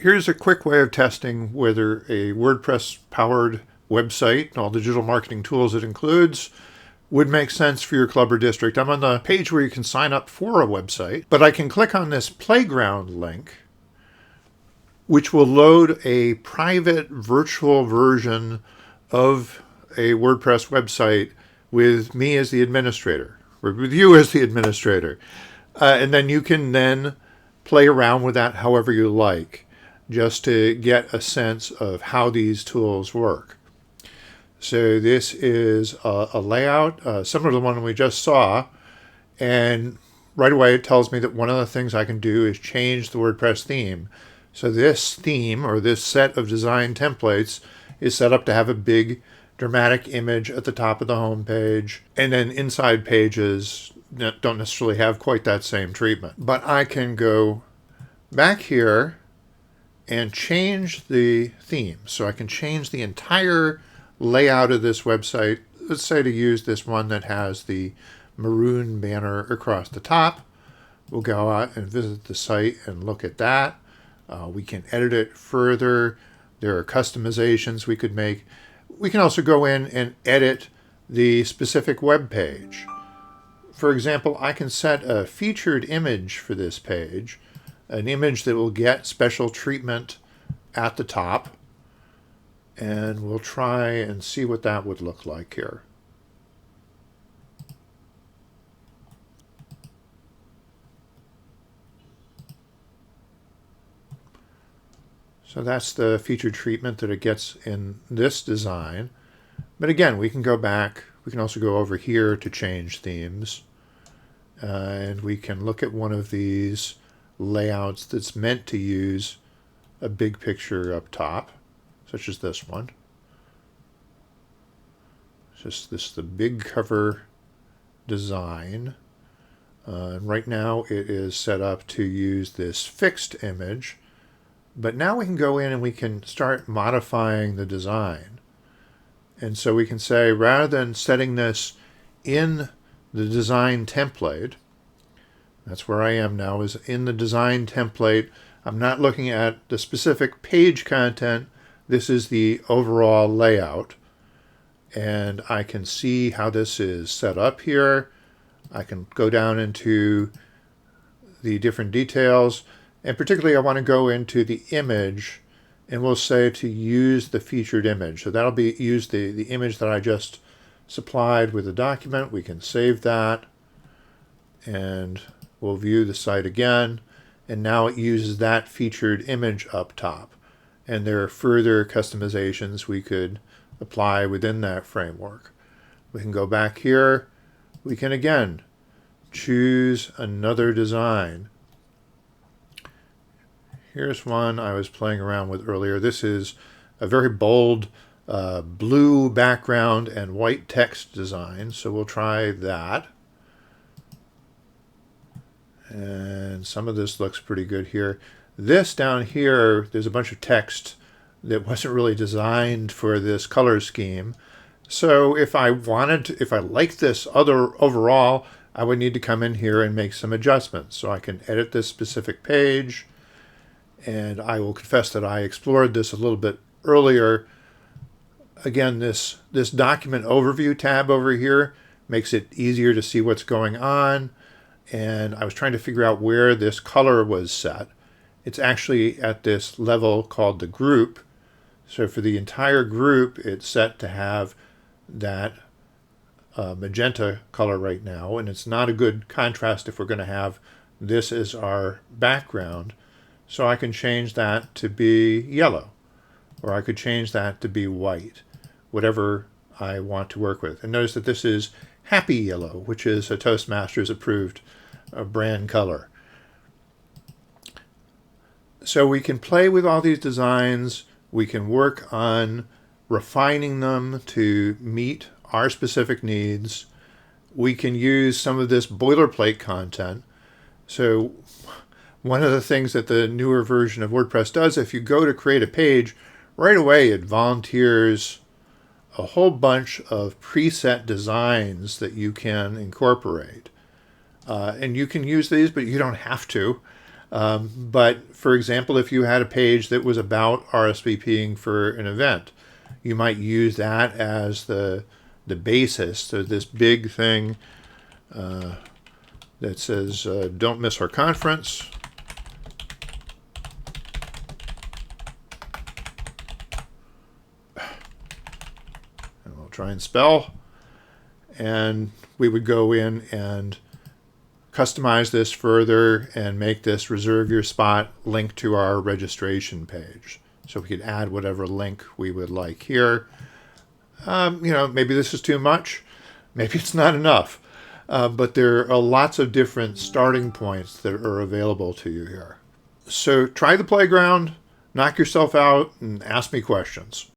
Here's a quick way of testing whether a WordPress-powered website and all the digital marketing tools it includes would make sense for your club or district. I'm on the page where you can sign up for a website, but I can click on this playground link, which will load a private virtual version of a WordPress website with me as the administrator, or with you as the administrator. And then you can then play around with that however you like, just to get a sense of how these tools work. So this is a layout similar to the one we just saw, and right away it tells me that one of the things I can do is change the WordPress theme. So this theme, or this set of design templates, is set up to have a big dramatic image at the top of the home page, and then inside pages don't necessarily have quite that same treatment. But I can go back here and change the theme. So I can change the entire layout of this website. Let's say to use this one that has the maroon banner across the top. We'll go out and visit the site and look at that. We can edit it further. There are customizations we could make. We can also go in and edit the specific web page. For example, I can set a featured image for this page, an image that will get special treatment at the top, and we'll try and see what that would look like here. So that's the featured treatment that it gets in this design. But again, we can go back. We can also go over here to change themes. And we can look at one of these layouts that's meant to use a big picture up top, such as this one. Just this, the big cover design. And right now it is set up to use this fixed image. But now we can go in and we can start modifying the design. And so we can say, rather than setting this in the design template, that's where I am now, is in the design template. I'm not looking at the specific page content. This is the overall layout. And I can see how this is set up here. I can go down into the different details. And particularly I want to go into the image, and we'll say to use the featured image. So that'll be use the image that I just supplied with the document. We can save that, and we'll view the site again. And now it uses that featured image up top. And there are further customizations we could apply within that framework. We can go back here. We can again choose another design. Here's one I was playing around with earlier. This is a very bold blue background and white text design. So we'll try that. And some of this looks pretty good here. This down here, there's a bunch of text that wasn't really designed for this color scheme. So if I liked this other overall, I would need to come in here and make some adjustments. So I can edit this specific page. And I will confess that I explored this a little bit earlier. Again, this document overview tab over here makes it easier to see what's going on. And I was trying to figure out where this color was set. It's actually at this level called the group. So for the entire group, it's set to have that magenta color right now. And it's not a good contrast if we're going to have this as our background. So I can change that to be yellow, or I could change that to be white, whatever I want to work with. And notice that this is Happy Yellow, which is a Toastmasters approved brand color. So we can play with all these designs. We can work on refining them to meet our specific needs. We can use some of this boilerplate content. So one of the things that the newer version of WordPress does, if you go to create a page, right away it volunteers a whole bunch of preset designs that you can incorporate. And you can use these, but you don't have to. But for example, if you had a page that was about RSVPing for an event, you might use that as the basis. So this big thing that says, don't miss our conference. And we'll try and spell. And we would go in and customize this further and make this reserve your spot link to our registration page. So we could add whatever link we would like here. Maybe this is too much. Maybe it's not enough. But there are lots of different starting points that are available to you here. So try the playground, knock yourself out, and ask me questions.